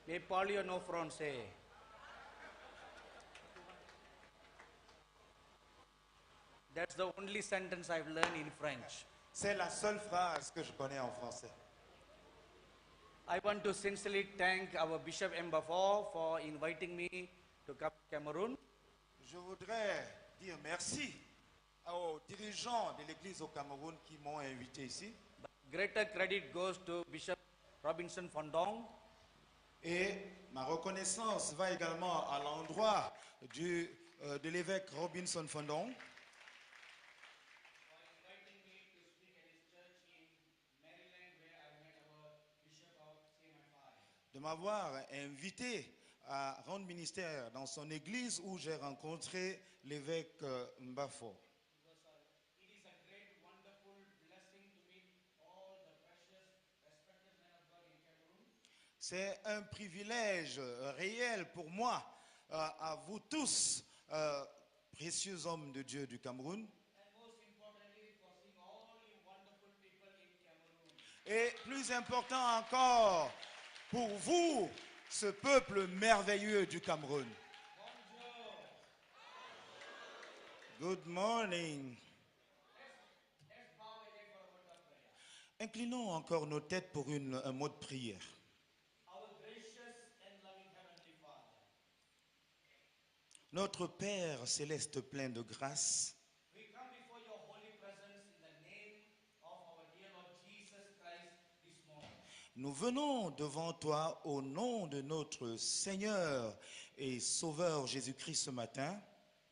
Les parlions no français. That's the only sentence I've learned in French. C'est la seule phrase que je connais en français. I want to sincerely thank our Bishop Mbafor for inviting me to come to Cameroon. Je voudrais dire merci aux dirigeants de l'Église au Cameroun qui m'ont invité ici. But greater credit goes to Bishop Robinson Fondong, Et ma reconnaissance va également à l'endroit de l'évêque Robinson Fondong for inviting me to speak at his church in Maryland, where I met our Bishop of CMFI. de m'avoir invité à rendre ministère dans son église où j'ai rencontré l'évêque Mbafo. It is a great, wonderful blessing to meet all the precious, respected men of God in Cameroon. C'est un privilège réel pour moi, à vous tous, précieux hommes de Dieu du Cameroun. And most importantly, for seeing all you wonderful people in Cameroon. Et plus important encore, pour vous, ce peuple merveilleux du Cameroun. Bonjour. Good morning. Let's bow again for a word of prayer. Inclinons encore nos têtes pour un mot de prière. Our gracious and loving Heavenly Father, Notre Père céleste plein de grâce, we come before your holy presence in the name of our dear Lord Jesus Christ this morning. nous venons devant toi au nom de notre Seigneur et Sauveur Jésus-Christ ce matin.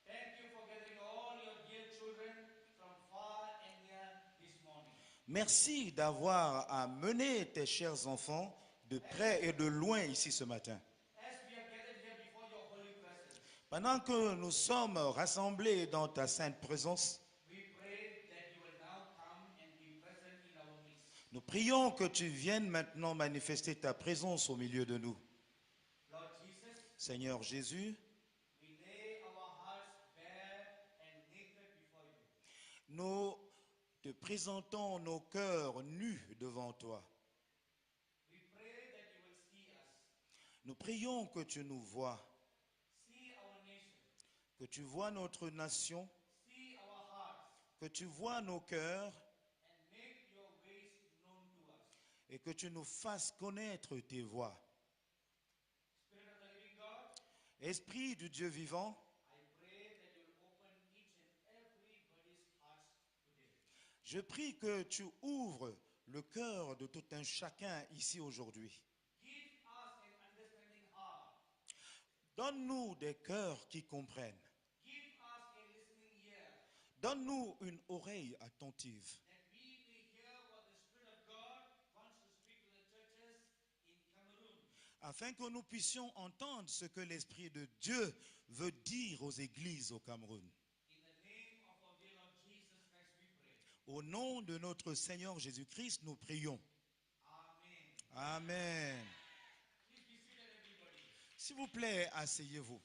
Thank you for gathering all your dear children from far and near this morning. Merci d'avoir amené tes chers enfants de près et de loin ici ce matin. As we are gathered here before your holy presence, Pendant que nous sommes rassemblés dans ta sainte présence, we pray that you will now come and be present in our midst. nous prions que tu viennes maintenant manifester ta présence au milieu de nous. Lord Jesus, Seigneur Jésus, we lay our hearts bare and naked before you. nous te présentons nos cœurs nus devant toi. We pray that you will see us, Nous prions que tu nous vois, see our nation, que tu vois notre nation, see our hearts, que tu vois nos cœurs and make your ways known to us. et que tu nous fasses connaître tes voies. Spirit of the living God, Esprit du Dieu vivant, I pray that you will open each and everybody's hearts today. je prie que tu ouvres le cœur de tout un chacun ici aujourd'hui. Give us an understanding heart. Donne-nous des cœurs qui comprennent. Give us a listening ear, Donne-nous une oreille attentive, that we may hear what the Spirit of God wants to speak to the churches in Cameroon. afin que nous puissions entendre ce que l'Esprit de Dieu veut dire aux églises au Cameroun. In the name of our dear Lord Jesus Christ we pray. Au nom de notre Seigneur Jésus-Christ, nous prions. Amen. Amen. Please be seated, everybody. S'il vous plaît, asseyez-vous.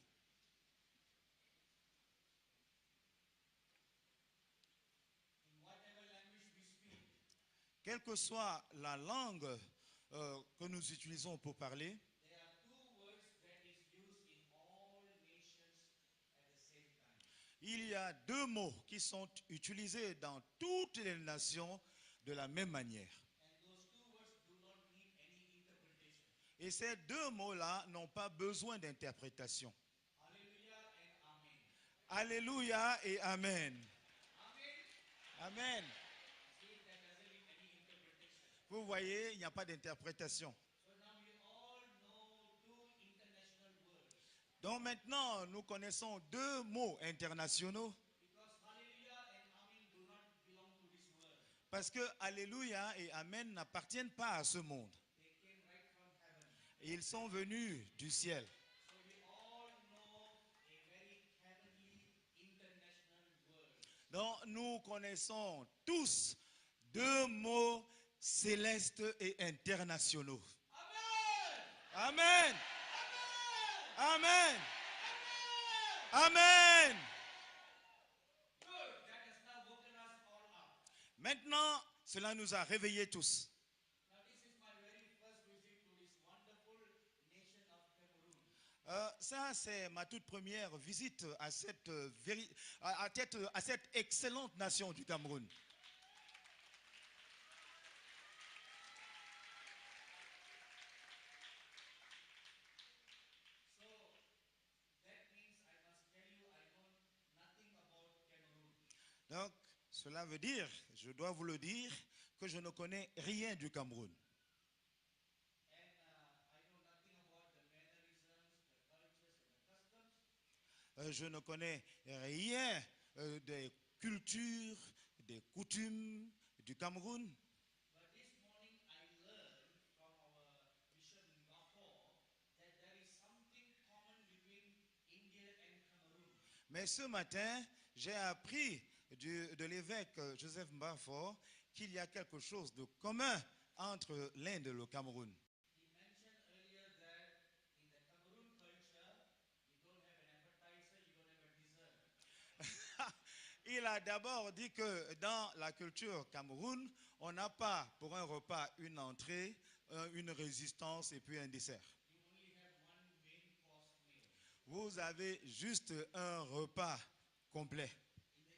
In whatever language we speak, Quelle que soit la langue que nous utilisons pour parler, there are two words that is used in all nations at the same time. il y a deux mots qui sont utilisés dans toutes les nations de la même manière. And those two words do not need any interpretation. Et ces deux mots-là n'ont pas besoin d'interprétation. Hallelujah and Amen. Alléluia et Amen. Amen. Amen. See, that doesn't need any interpretation. Vous voyez, il n'y a pas d'interprétation. So now we all know two international words. Donc maintenant, nous connaissons deux mots internationaux Because Hallelujah and Amen do not belong to this world. parce que Alléluia et Amen n'appartiennent pas à ce monde. They came right from heaven. Et ils sont venus du ciel. So we all know a very heavenly international word. Donc nous connaissons tous deux mots célestes et internationaux. Amen! Amen. Amen! Amen. Amen. Good. That has now woken us all up. Maintenant, cela nous a réveillés tous. Now this is my very first visit to this wonderful nation ça, c'est ma toute première visite à cette excellente nation du Cameroun. So that means I must tell you I know nothing about Cameroon. Donc, cela veut dire, je dois vous le dire, que je ne connais rien du Cameroun. And I know nothing about the mannerisms, the cultures, and the customs. Je ne connais rien des cultures, des coutumes du Cameroun. But this morning I learned from our Bishop Ngafo that there is something common between India and Cameroon. Mais ce matin, j'ai appris de l'évêque Joseph Mbafo qu'il y a quelque chose de commun entre l'Inde et le Cameroun. He mentioned earlier that in the Cameroon culture, you don't have an appetizer, you don't have a dessert. Il a d'abord dit que dans la culture Cameroun, on n'a pas pour un repas une entrée, une résistance et puis un dessert. You only have one main course meal. Vous avez juste un repas complet.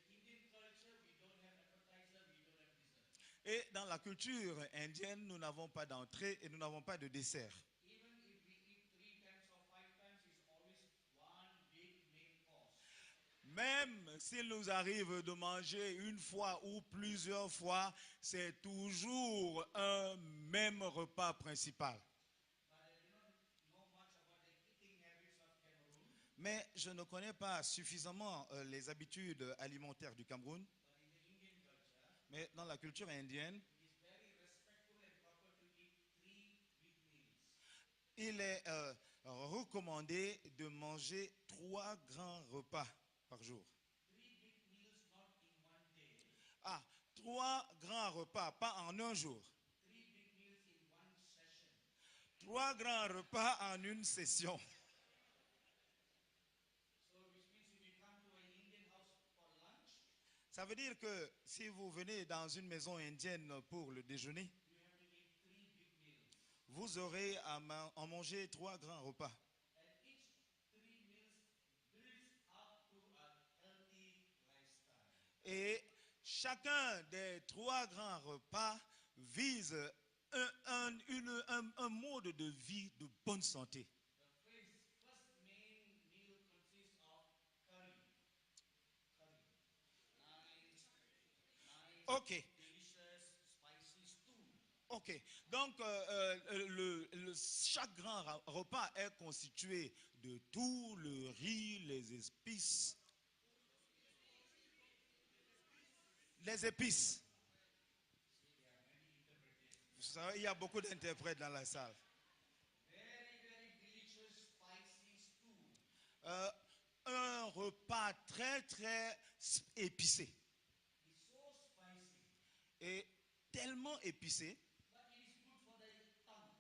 In the Indian culture, we don't have appetizer, we don't have dessert. Et dans la culture indienne, nous n'avons pas d'entrée et nous n'avons pas de dessert. Even if we eat 3 times or 5 times, it's always one big main course. Même s'il nous arrive de manger une fois ou plusieurs fois, c'est toujours un même repas principal. But I do not know much about the eating habits of Cameroon. Mais je ne connais pas suffisamment les habitudes alimentaires du Cameroun. But in the Indian culture, Mais dans la culture indienne, it is very respectful and proper to eat 3 big meals. il est recommandé de manger 3 grands repas par jour. 3 big meals not in one day. Ah, 3 grands repas, pas en un jour. 3 big meals in one session. 3 grands repas en une session. So which means if you come to an Indian house for lunch, Ça veut dire que si vous venez dans une maison indienne pour le déjeuner, you have to eat 3 big meals. vous aurez à en manger 3 grands repas. And each 3 meals builds up to a healthy lifestyle. Et chacun des 3 grands repas vise un mode de vie de bonne santé. The first main meal consists of curry. Curry. Nice, Ok, delicious, spicy stew. ok. Donc, chaque grand repas est constitué de tout le riz, les épices. Les épices. Vous savez, il y a beaucoup d'interprètes dans la salle. Very, very delicious, spicy stew. Un repas très, très épicé. It's so spicy, Et tellement épicé but it is good for the tongue.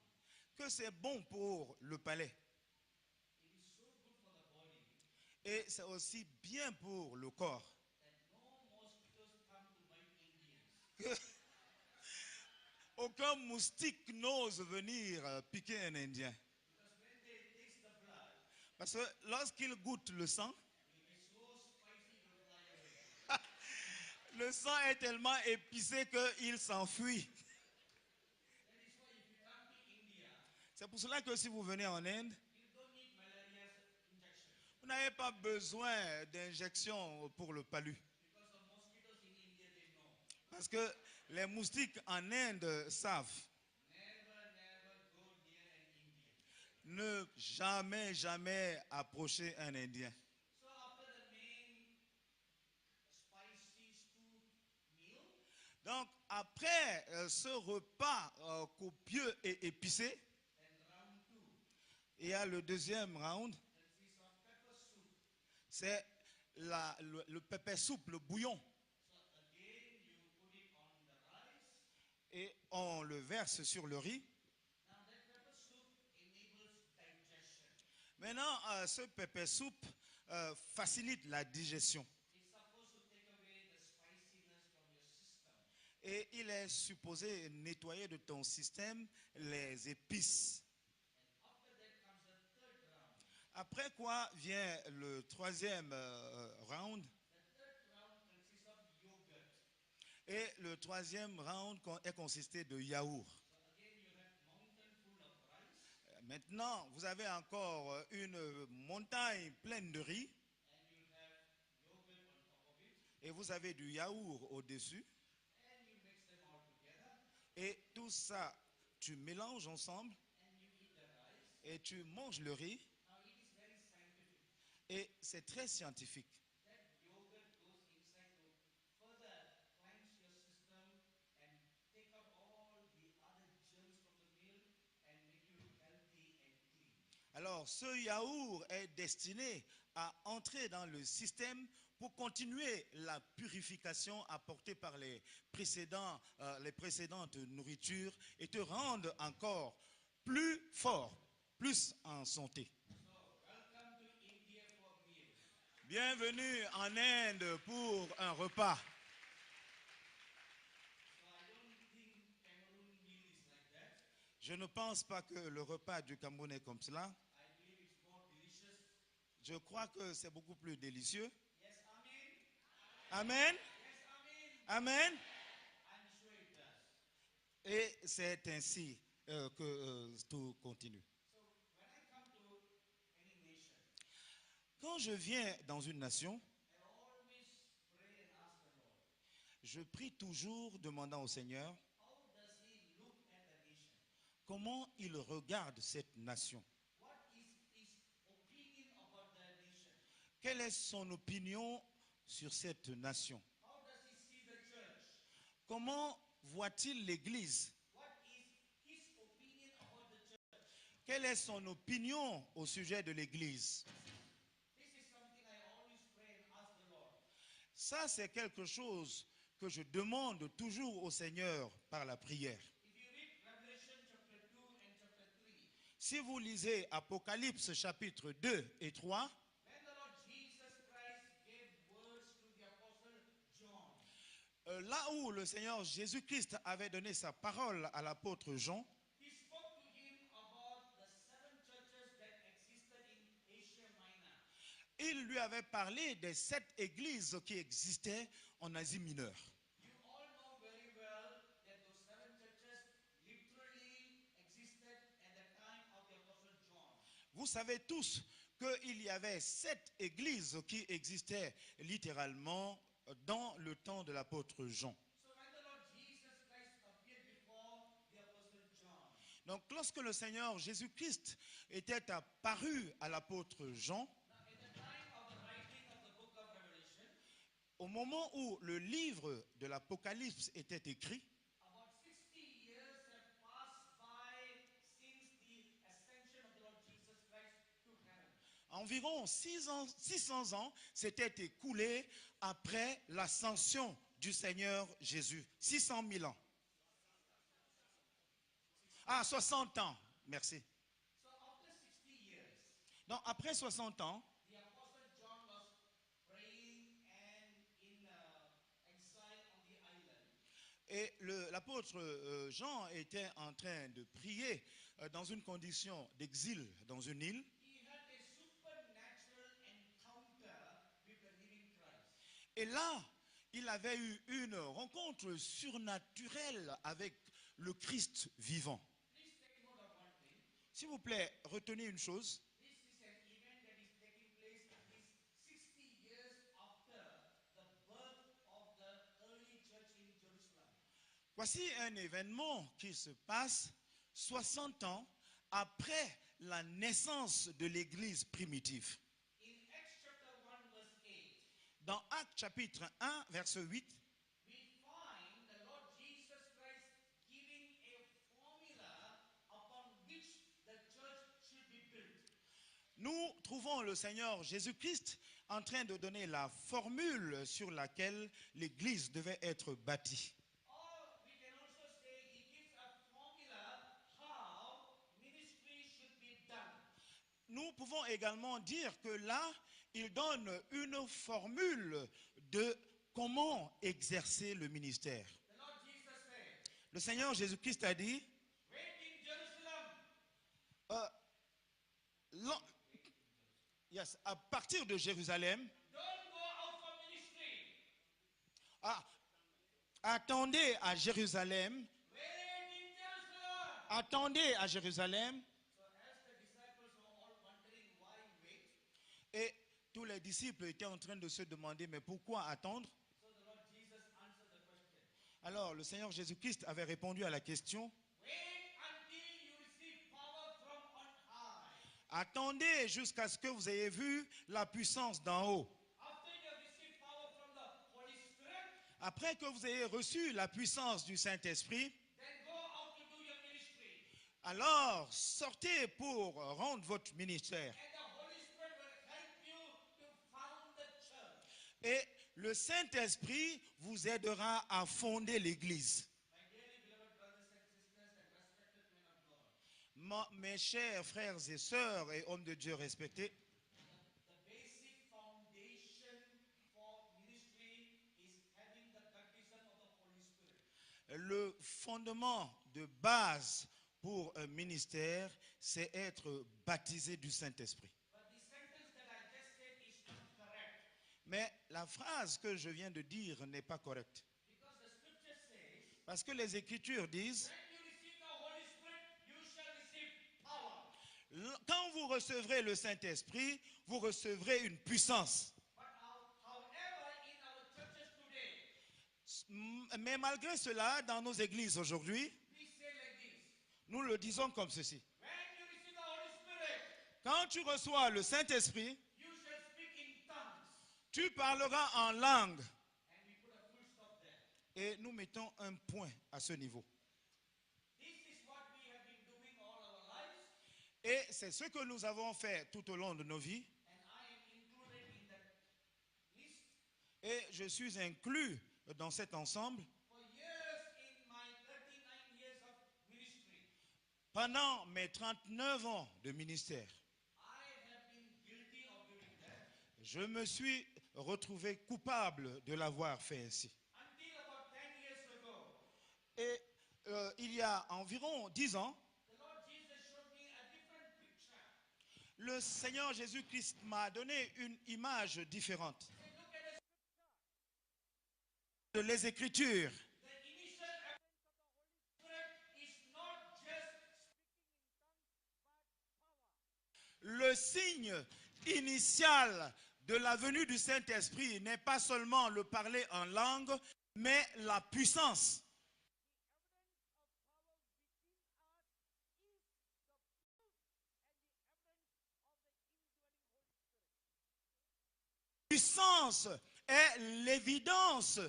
que c'est bon pour le palais. It is so good for the body Et c'est aussi bien pour le corps. that no mosquitoes come to bite Indians. Que aucun moustique n'ose venir piquer un Indien. Because when they taste the blood, Parce que lorsqu'il goûte le sang, it is so spicy they fly away. le sang est tellement épicé qu'il s'enfuit. That is why if you come to India, C'est pour cela que si vous venez en Inde, you don't need malaria injection. vous n'avez pas besoin d'injection pour le palu. Because the mosquitoes in India, they know. Parce que les moustiques en Inde savent Never go near an Indian. ne jamais, jamais approcher un Indien. So after the main spicy stew meal, Donc, après ce repas copieux et épicé, then round 2 il y a le deuxième round, consists of pepper soup. c'est le pépé soupe, le bouillon. So again, you put it on the rice. Et on le verse sur le riz. Now that pepper soup enables digestion. Maintenant, ce pépé soupe facilite la digestion. It's supposed to take away the spiciness from your system. Et il est supposé nettoyer de ton système les épices. And after that comes the third round. Après quoi vient le troisième round. The third round consists of yogurt. Et le troisième round est consisté de yaourt. So again you have mountain full of rice Maintenant, vous avez encore une montagne pleine de riz and you have yogurt on top of it et vous avez du yaourt au-dessus. and you mix them all together Et tout ça, tu mélanges ensemble and you eat the rice. et tu manges le riz. Now it is very scientific. Et c'est très scientifique. That yogurt goes inside to further cleanse your system and take out all the other germs from the meal and make you healthy and clean. Alors, ce yaourt est destiné à entrer dans le système pour continuer la purification apportée par les précédentes nourritures et te rendre encore plus fort, plus en santé. So welcome to India for meal. Bienvenue en Inde pour un repas. So I don't think Cameroon meal is like that. Je ne pense pas que le repas du Cameroun est comme cela. I believe it's more delicious. Je crois que c'est beaucoup plus délicieux. Yes, Amen. Amen. Yes, Amen. Amen. I'm sure it does. Et c'est ainsi que tout continue. So when I come to any nation, Quand je viens dans une nation, I always pray and ask the Lord, je prie toujours demandant au Seigneur how does He look at the nation? comment il regarde cette nation. What is His opinion about the nation? Quelle est son opinion sur cette nation? How does He see the church? Comment voit-il l'Église? What is His opinion about the church? Quelle est son opinion au sujet de l'Église? This is something I always pray and ask the Lord. Ça, c'est quelque chose que je demande toujours au Seigneur par la prière. If you read Revelation chapter 2 and chapter 3, Si vous lisez Apocalypse chapitre 2 et 3, when the Lord Jesus Christ gave words to the apostle John, là où le Seigneur Jésus-Christ avait donné sa parole à l'apôtre Jean, He spoke to him about the 7 churches that existed in Asia Minor. il lui avait parlé des 7 églises qui existaient en Asie mineure. You all know very well that those 7 churches literally existed at the time of the apostle John. Vous savez tous qu'il y avait 7 églises qui existaient littéralement dans le temps de l'apôtre Jean. So when the Lord Jesus Christ appeared before the apostle John, Donc lorsque le Seigneur Jésus-Christ était apparu à l'apôtre Jean, now at the time of the writing of the book of Revelation, au moment où le livre de l'Apocalypse était écrit, about 60 years have passed by since the ascension of the Lord Jesus Christ to heaven. environ 600 ans s'étaient écoulés après l'ascension du Seigneur Jésus. 600 000 ans. Ah, 60 ans. Merci. So after 60 years, Donc après 60 ans, the apostle John was praying and in exile on the island. et l'apôtre Jean était en train de prier dans une condition d'exil dans une île. He had a supernatural encounter with the living Christ. Et là, il avait eu une rencontre surnaturelle avec le Christ vivant. Please take note of one thing. S'il vous plaît, retenez une chose. This is an event that is taking place at least 60 years after the birth of the early church in Jerusalem. Voici un événement qui se passe 60 ans après la naissance de l'Église primitive. In Acts chapter 1 verse 8, Dans Actes chapitre 1, verset 8, we find the Lord Jesus Christ giving a formula upon which the church should be built. nous trouvons le Seigneur Jésus-Christ en train de donner la formule sur laquelle l'Église devait être bâtie. Or we can also say he gives a formula how ministry should be done. Nous pouvons également dire que là, il donne une formule de comment exercer le ministère. The Lord Jesus said, Le Seigneur Jésus-Christ a dit, wait in Jerusalem. l'en- Yes, à partir de Jérusalem, Don't go out for ministry. ah, attendez à Jérusalem, Wait in Jerusalem. attendez à Jérusalem. So as the disciples were all wondering why wait, Et tous les disciples étaient en train de se demander, mais pourquoi attendre? so the Lord Jesus answered the question. Alors le Seigneur Jésus-Christ avait répondu à la question, Wait until you receive power from on high. attendez jusqu'à ce que vous ayez vu la puissance d'en haut. After you have received power from the Holy Spirit, Après que vous ayez reçu la puissance du Saint-Esprit, then go out to do your ministry. alors sortez pour rendre votre ministère. And the Holy Spirit will help you to found the church. Et le Saint-Esprit vous aidera à fonder l'Église. My dearly beloved brothers and sisters and respected men of God, Mes chers frères et sœurs et hommes de Dieu respectés, the basic foundation for ministry is having the baptism of the Holy Spirit. le fondement de base pour un ministère, c'est être baptisé du Saint-Esprit. But the sentence that I just said is not correct. Mais la phrase que je viens de dire n'est pas correcte. Because the scripture says, Parce que les Écritures disent, when you receive the Holy Spirit, you shall receive power. quand vous recevrez le Saint-Esprit, vous recevrez une puissance. But however, in our churches today, Mais malgré cela, dans nos églises aujourd'hui, we say like this. nous le disons comme ceci. When you receive the Holy Spirit, Quand tu reçois le Saint-Esprit, you shall speak in tongues. tu parleras en langue. And we put a full stop there. Et nous mettons un point à ce niveau. This is what we have been doing all our lives. Et c'est ce que nous avons fait tout au long de nos vies. And I am included in that list. Et je suis inclus dans cet ensemble. For years in my 39 years of ministry, Pendant mes 39 ans de ministère, I have been guilty of doing that. je me suis retrouvé coupable de l'avoir fait ainsi. Until about 10 years ago, Et il y a environ 10 ans, the Lord Jesus showed me a different picture. le Seigneur Jésus-Christ m'a donné une image différente He said, look at de les Écritures. the initial evidence of the Holy Spirit is not just Le signe initial de la venue du Saint-Esprit n'est pas seulement le parler en langue, mais la puissance. Puissance est l'évidence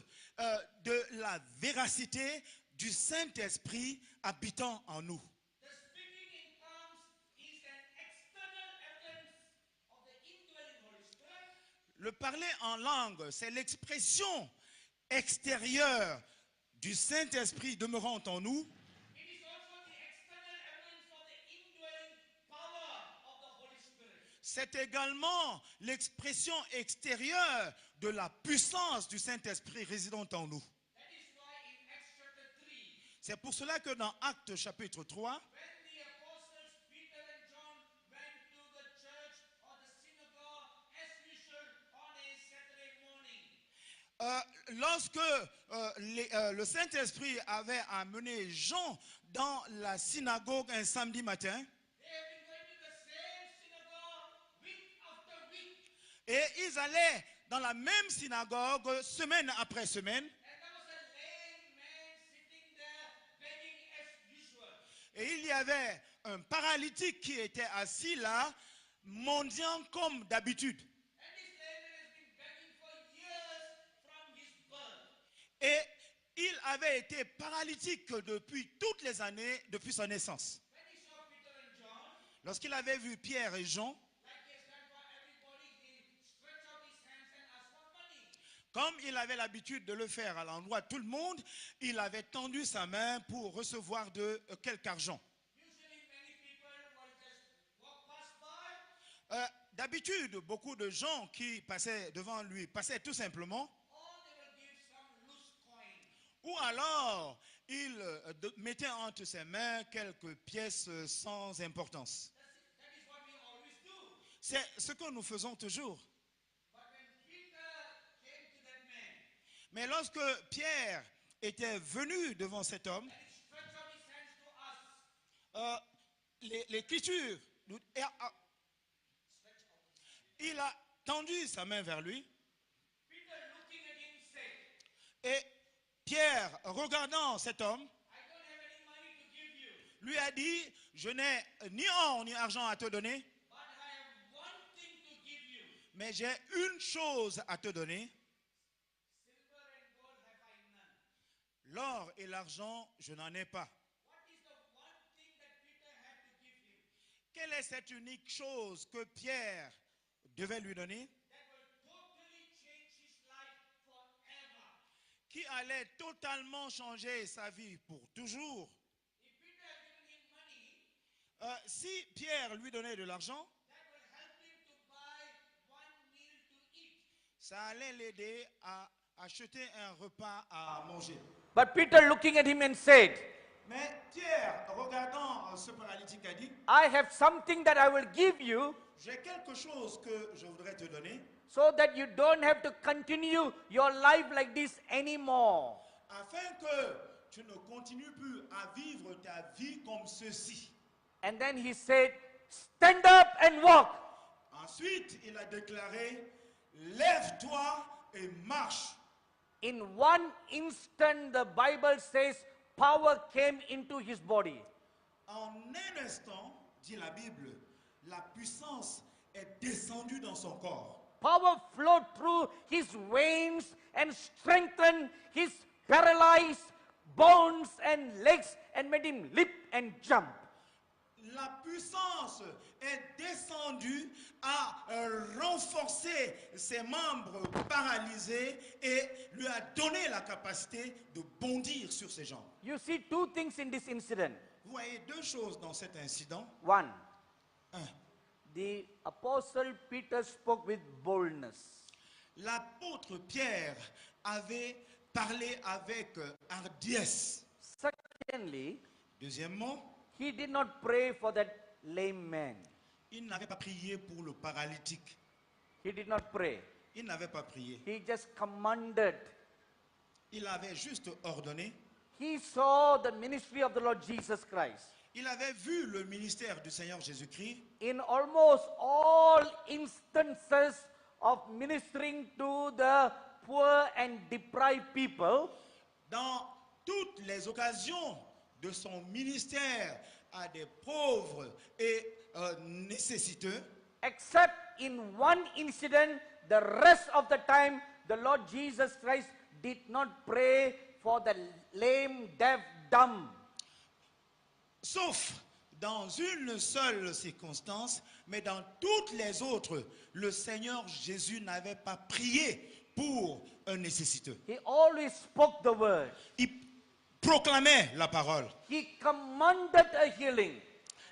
de la véracité du Saint-Esprit habitant en nous. the speaking in tongues is an external evidence of the indwelling Holy Spirit. Le parler en langue, c'est l'expression extérieure du Saint-Esprit demeurant en nous. It is also the external evidence of the indwelling power of the Holy Spirit. C'est également l'expression extérieure de la puissance du Saint-Esprit résidant en nous. That is why in Acts chapter 3, C'est pour cela que dans Actes chapitre 3, when the apostles Peter and John went to the church or the synagogue as usual on a Saturday morning, lorsque le Saint-Esprit avait amené Jean dans la synagogue un samedi matin, they have been going to the same synagogue week after week. et ils allaient dans la même synagogue semaine après semaine, And there was a lame man sitting there begging as usual. et il y avait un paralytique qui était assis là, mendiant comme d'habitude. And this lame man has been begging for years from his birth. Et il avait été paralytique depuis toutes les années, depuis sa naissance. When he saw Peter and John, Lorsqu'il avait vu Pierre et Jean, like he has done for everybody, he stretched out his hands and asked for money. comme il avait l'habitude de le faire à l'endroit de tout le monde, il avait tendu sa main pour recevoir de quelque argent. Usually many people will just walk past by, D'habitude, beaucoup de gens qui passaient devant lui passaient tout simplement, or they will give some loose coin. ou alors il mettait entre ses mains quelques pièces sans importance. That is what we always do. C'est ce que nous faisons toujours. But when Peter came to that man, Mais lorsque Pierre était venu devant cet homme, and he stretched out his hands to us, l'Écriture, il a tendu sa main vers lui. Peter looking at him said, Et Pierre, regardant cet homme, I don't have any money to give you, lui a dit, je n'ai ni or ni argent à te donner, but I have one thing to give you. mais j'ai une chose à te donner. Silver and gold have I none. L'or et l'argent, je n'en ai pas. What is the one thing that Peter had to give him Quelle est cette unique chose que Pierre devait lui donner, that will totally change his life forever? qui allait totalement changer sa vie pour toujours? If Peter had given him money, Si Pierre lui donnait de l'argent, that will help him to buy one meal to eat. ça allait l'aider à acheter un repas à manger. But Peter looking at him and said, Mais Pierre, regardant ce paralytique, a dit, I have something that I will give you j'ai quelque chose que je voudrais te donner, so that you don't have to continue your life like this anymore. afin que tu ne continues plus à vivre ta vie comme ceci. And then he said, stand up and walk. Ensuite, il a déclaré, lève-toi et marche. In one instant, the Bible says, power came into his body. En un instant, dit la Bible, la puissance est descendue dans son corps. Power flowed through his veins and strengthened his paralyzed bones and legs and made him leap and jump. La puissance est descendue à renforcer ses membres paralysés et lui a donné la capacité de bondir sur ses jambes. You see two things in this incident. Vous voyez deux choses dans cet incident. One, Un, the apostle Peter spoke with boldness. l'apôtre Pierre avait parlé avec hardiesse. Secondly, Deuxièmement, he did not pray for that lame man. il n'avait pas prié pour le paralytique. He did not pray. Il n'avait pas prié. He just commanded. Il avait juste ordonné. He saw the ministry of the Lord Jesus Christ. Il avait vu le ministère du Seigneur Jésus-Christ In almost all instances of ministering to the poor and deprived people, dans toutes les occasions de son ministère à des pauvres et nécessiteux, except in one incident, the rest of the time, the Lord Jesus Christ did not pray for the lame, deaf, dumb. sauf dans une seule circonstance, mais dans toutes les autres, le Seigneur Jésus n'avait pas prié pour un nécessiteux. He always spoke the word. Il proclamait la parole. He commanded a healing.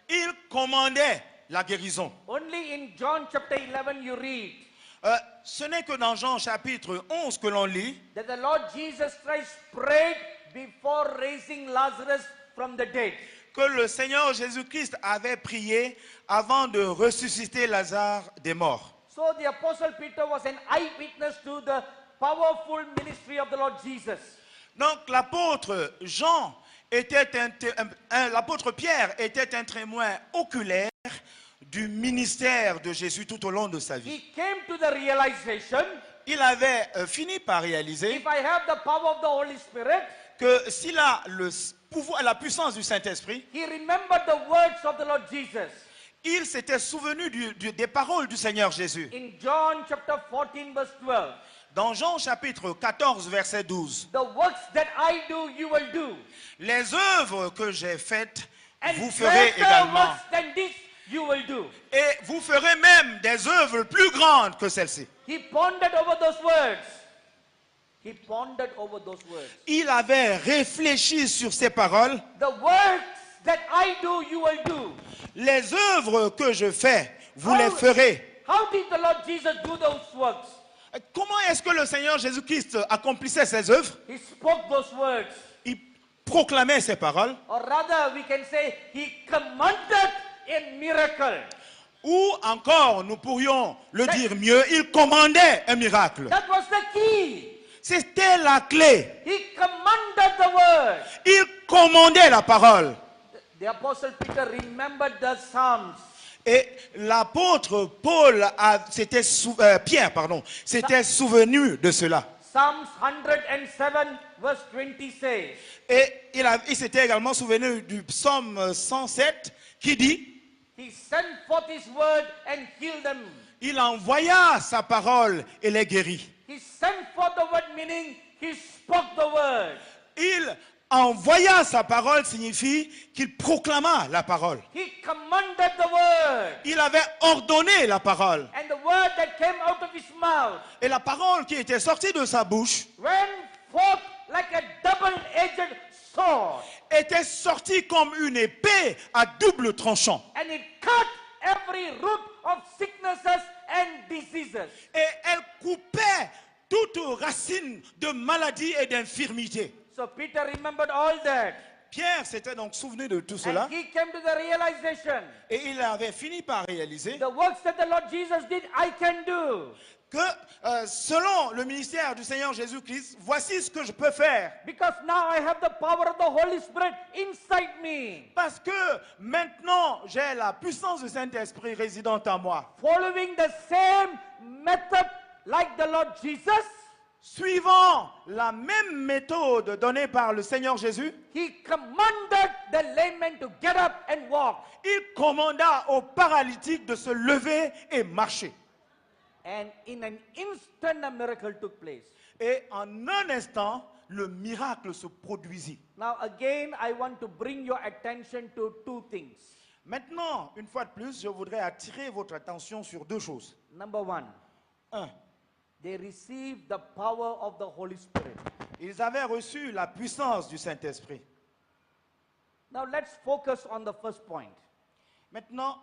Il commandait la guérison. Only in John chapter 11 you read Ce n'est que dans Jean chapitre 11 que l'on lit that the Lord Jesus Christ prayed before raising Lazarus from the dead. que le Seigneur Jésus-Christ avait prié avant de ressusciter Lazare des morts. So the apostle Peter was an eyewitness to the powerful ministry of the Lord Jesus. Donc l'apôtre Jean était l'apôtre Pierre était un témoin oculaire du ministère de Jésus tout au long de sa vie. He came to the realization, Il avait fini par réaliser if I have the power of the Holy Spirit, que s'il a le pouvoir, la puissance du Saint-Esprit, he remembered the words of the Lord Jesus. il s'était souvenu des paroles du Seigneur Jésus. In John chapter 14 verse 12, Dans Jean chapitre 14 verset 12, the works that I do, you will do. les œuvres que j'ai faites, And vous ferez greater également. works than this you will do. Et vous ferez même des œuvres plus grandes que celles-ci. He pondered over those words. He pondered over those words. Il avait réfléchi sur ces paroles. The works that I do, you will do. Les œuvres que je fais, vous How- les ferez. How did the Lord Jesus do those works? Comment est-ce que le Seigneur Jésus-Christ accomplissait ces œuvres? He spoke those words. Il proclamait ces paroles. Or rather, we can say he commanded a miracle. Ou encore, nous pourrions le dire mieux, il commandait un miracle. That was the key. C'était la clé. He commanded the word. Il commandait la parole. The apostle Peter remembered the Psalms. Et l'apôtre Paul, Pierre, s'était souvenu de cela. Psalms 107 verse 20 says, Et il s'était également souvenu du psaume 107 qui dit, He sent forth his word and healed them. il envoya sa parole et les guérit. He sent forth the word, meaning he spoke the word. Il envoya sa parole signifie qu'il proclama la parole. He commanded the word. Il avait ordonné la parole. And the word that came out of his mouth Et la parole qui était sortie de sa bouche went forth like a double-edged sword. était sortie comme une épée à double tranchant. And it cut every root of sicknesses and diseases. Et elle coupait toute racine de maladie et d'infirmité. So Peter remembered all that. Pierre s'était donc souvenu de tout cela And he came to the realization, et il avait fini par réaliser the works that the Lord Jesus did, I can do. que selon le ministère du Seigneur Jésus-Christ, voici ce que je peux faire. Because now I have the power of the Holy Spirit inside me. Parce que maintenant, j'ai la puissance du Saint-Esprit résidente en moi. Following the same method like the Lord Jesus, Suivant la même méthode donnée par le Seigneur Jésus, he commanded the lame man to get up and walk. il commanda aux paralytiques de se lever et marcher. And in an instant, a miracle took place. Et en un instant, le miracle se produisit. Now, again, I want to bring your attention to two things. Maintenant, une fois de plus, je voudrais attirer votre attention sur deux choses. Number one, Un, they received the power of the Holy Spirit. ils avaient reçu la puissance du Saint-Esprit. Now, let's focus on the first point. Maintenant,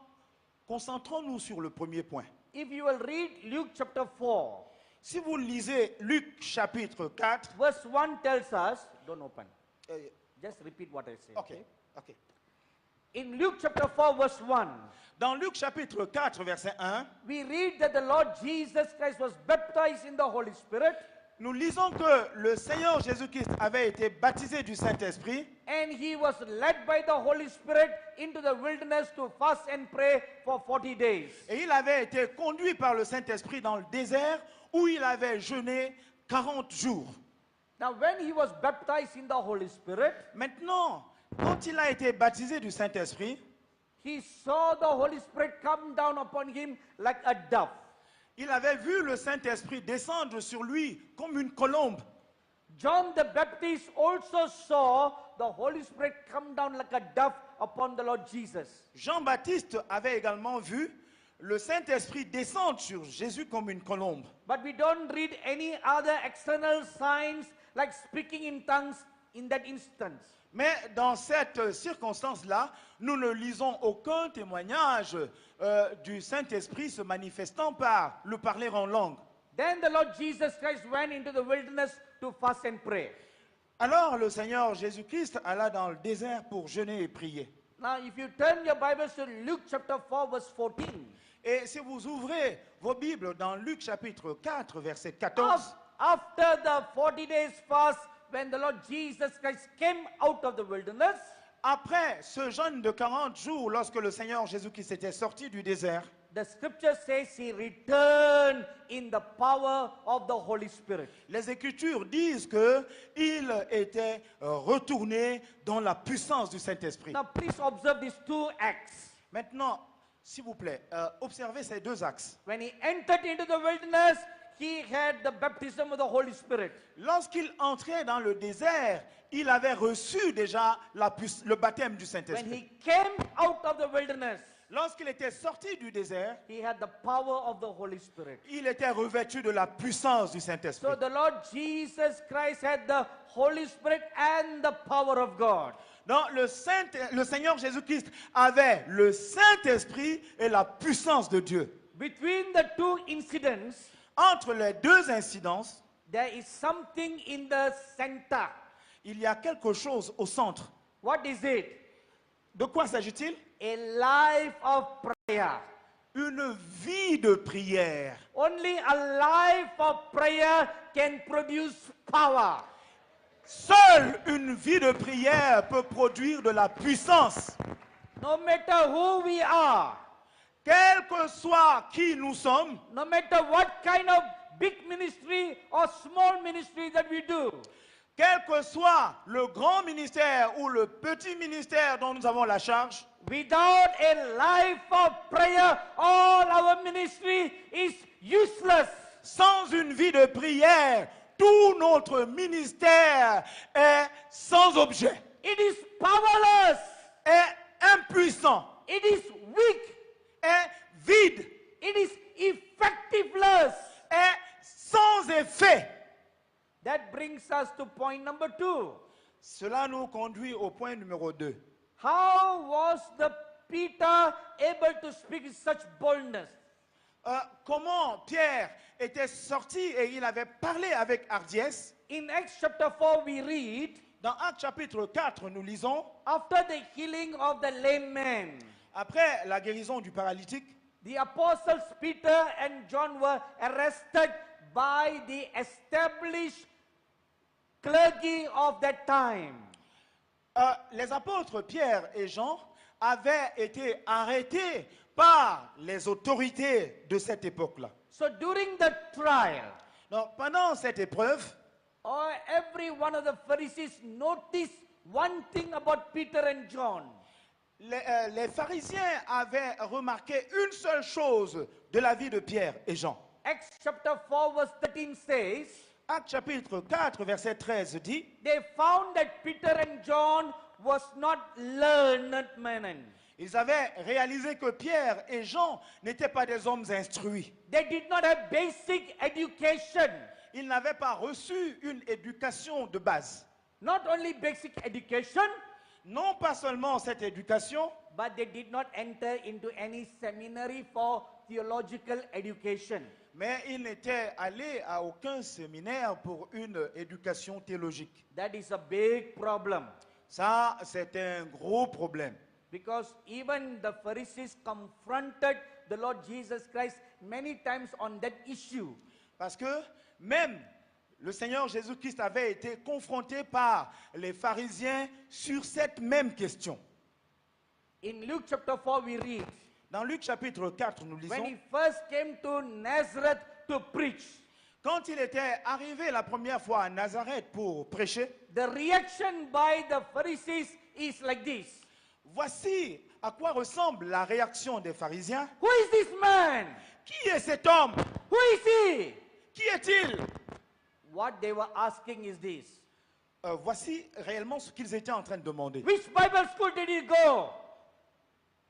concentrons-nous sur le premier point. If you will read Luke chapter 4, Si vous lisez Luc chapitre 4, verse 1 tells us, don't open, euh, just repeat what I say. ok, ok. In Luke chapter 4, verse 1, Dans Luc chapitre 4, verset 1, we read that the Lord Jesus Christ was baptized in the Holy Spirit, nous lisons que le Seigneur Jésus-Christ avait été baptisé du Saint-Esprit and he was led by the Holy Spirit into the wilderness to fast and pray for 40 days. et il avait été conduit par le Saint-Esprit dans le désert où il avait jeûné 40 jours. Now, when he was baptized in the Holy Spirit, Maintenant, quand il a été baptisé du Saint-Esprit, he saw the Holy Spirit come down upon him like a dove. il avait vu le Saint-Esprit descendre sur lui comme une colombe. John the Baptist also saw the Holy Spirit come down like a dove upon the Lord Jesus. Jean-Baptiste avait également vu le Saint-Esprit descendre sur Jésus comme une colombe. But we don't read any other external signs like speaking in tongues in that instance. Mais dans cette circonstance-là, nous ne lisons aucun témoignage du Saint-Esprit se manifestant par le parler en langue. Then the Lord Jesus Christ went into the wilderness to fast and pray. Alors le Seigneur Jésus-Christ alla dans le désert pour jeûner et prier. Now, if you turn your Bibles to Luke chapter 4, verse 14, Et si vous ouvrez vos Bibles dans Luc chapitre 4, verset 14, after the 40 days fast, when the Lord Jesus Christ came out of the wilderness, après ce jeûne de 40 jours, lorsque le Seigneur Jésus-Christ était sorti du désert, the scripture says he returned in the power of the Holy Spirit. les Écritures disent qu'il était retourné dans la puissance du Saint-Esprit. Now, please observe these two acts. Maintenant, s'il vous plaît, observez ces deux axes. When he entered into the wilderness, he had the baptism of the Holy Spirit. Lorsqu'il entrait dans le désert, il avait reçu déjà le baptême du When Saint-Esprit. he came out of the wilderness, Lorsqu'il était sorti du désert, he had the power of the Holy Spirit. il était revêtu de la puissance du So Saint-Esprit. the Lord Jesus Christ had the Holy Spirit and the power of God. Donc le Seigneur Jésus-Christ avait le Saint-Esprit et la puissance de Dieu. Between the two incidents, Entre les deux incidences, there is something in the center. il y a quelque chose au centre. What is it? De quoi s'agit-il? A life of prayer. une vie de prière. Only a life of prayer can produce power. Seule une vie de prière peut produire de la puissance. No matter who we are, Quel que soit qui nous sommes, no matter what kind of big ministry or small ministry that we do, quel que soit le grand ministère ou le petit ministère dont nous avons la charge, without a life of prayer, all our ministry is useless. sans une vie de prière, tout notre ministère est sans objet, It is powerless. est impuissant, It is weak. est vide, It is effectiveless. est sans effet. That brings us to point number 2. Cela nous conduit au point numéro 2. How was the Peter able to speak with such boldness? Comment Pierre était sorti et il avait parlé avec hardiesse. In Acts chapter 4 we read, Dans Actes chapitre 4, nous lisons, after the healing of the lame man, après la guérison du paralytique, the apostles Peter and John were arrested by the established clergy of that time. les apôtres Pierre et Jean avaient été arrêtés par les autorités de cette époque-là. So during the trial, Donc, pendant cette épreuve, every one of the Pharisees noticed one thing about Peter and John. les pharisiens avaient remarqué une seule chose de la vie de Pierre et Jean. Acts chapter 4 verse 13 says, Actes chapitre 4, verset 13 dit, they found that Peter and John was not learned men. ils avaient réalisé que Pierre et Jean n'étaient pas des hommes instruits. They did not have basic education. Ils n'avaient pas reçu une éducation de base. Not only basic education, Non pas seulement cette éducation, but they did not enter into any seminary for theological education. mais ils n'étaient allés à aucun séminaire pour une éducation théologique. That is a big problem. Ça, c'est un gros problème. Because even the Pharisees confronted the Lord Jesus Christ many times on that issue. Parce que même le Seigneur Jésus-Christ avait été confronté par les pharisiens sur cette même question. In Luke chapter 4 we read, Dans Luc chapitre 4, nous when lisons, he first came to Nazareth to preach, quand il était arrivé la première fois à Nazareth pour prêcher, the reaction by the Pharisees is like this. voici à quoi ressemble la réaction des pharisiens. Who is this man? Qui est cet homme? Who is he? Qui est-il? What they were asking is this. Voici réellement ce qu'ils étaient en train de demander. Which Bible school did he go?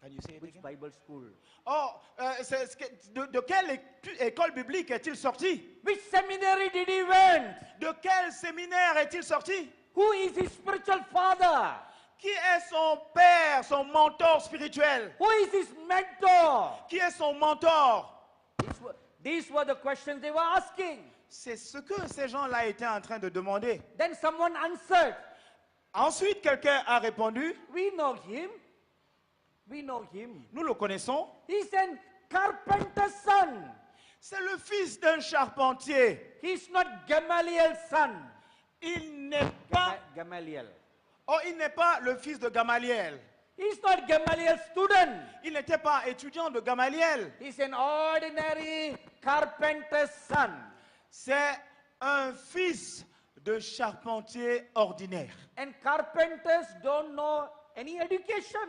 Can you say it Which again? Bible school? Oh, de quelle école biblique est-il sorti? Which seminary did he went? De quel séminaire est-il sorti? Who is his spiritual father? Qui est son père, son mentor spirituel? Who is his mentor? Qui est son mentor? These were the questions they were asking. C'est ce que ces gens-là étaient en train de demander. Then someone answered, Ensuite, quelqu'un a répondu, we know him. We know him. nous le connaissons, He's a carpenter's son. c'est le fils d'un charpentier. He's not Gamaliel's son. Il n'est pas, Gamaliel. il n'est pas le fils de Gamaliel. He's not Gamaliel's student. Il n'était pas étudiant de Gamaliel. He's an ordinary carpenter's son. C'est un fils de charpentier ordinaire. And carpenters don't know any education.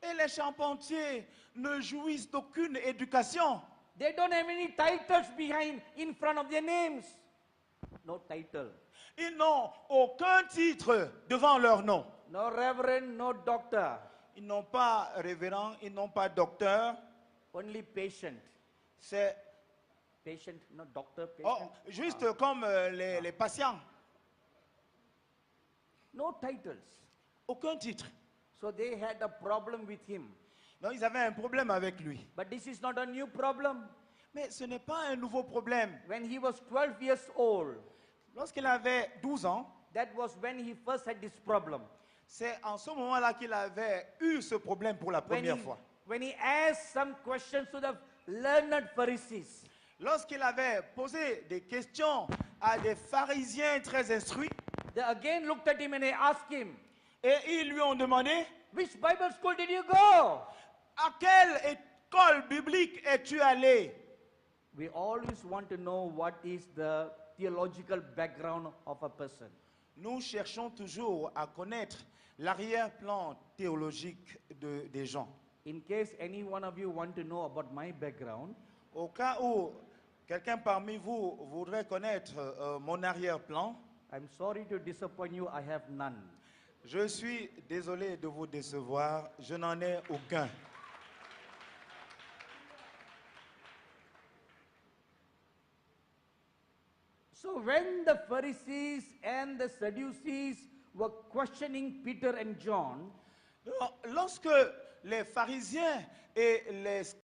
Et les charpentiers ne jouissent d'aucune éducation. They don't have any titles behind, in front of their names. No title. Ils n'ont aucun titre devant leur nom. No reverend, no doctor. Ils n'ont pas révérend, ils n'ont pas docteur. Only patient. C'est Patient, no doctor, patient. juste comme les patients. No titles. Aucun titre. So they had a problem with him. Donc ils avaient un problème avec lui. But this is not a new problem. Mais ce n'est pas un nouveau problème. When he was 12 years old, Lorsqu'il avait 12 ans, that was when he first had this problem. c'est en ce moment-là qu'il avait eu ce problème pour la première fois. when he asked some questions to the learned Pharisees, Lorsqu'il avait posé des questions à des pharisiens très instruits, they again looked at him and they asked him, et ils lui ont demandé, which Bible school did you go? à quelle école biblique es-tu allé? We always want to know what is the theological background of a person. Nous cherchons toujours à connaître l'arrière-plan théologique des gens. In case any one of you want to know about my background, Au cas où quelqu'un parmi vous voudrait connaître mon arrière-plan, I'm sorry to disappoint you, I have none. je suis désolé de vous décevoir, je n'en ai aucun. So when the Pharisees and the Sadducees were questioning Peter and John, Lorsque les pharisiens et les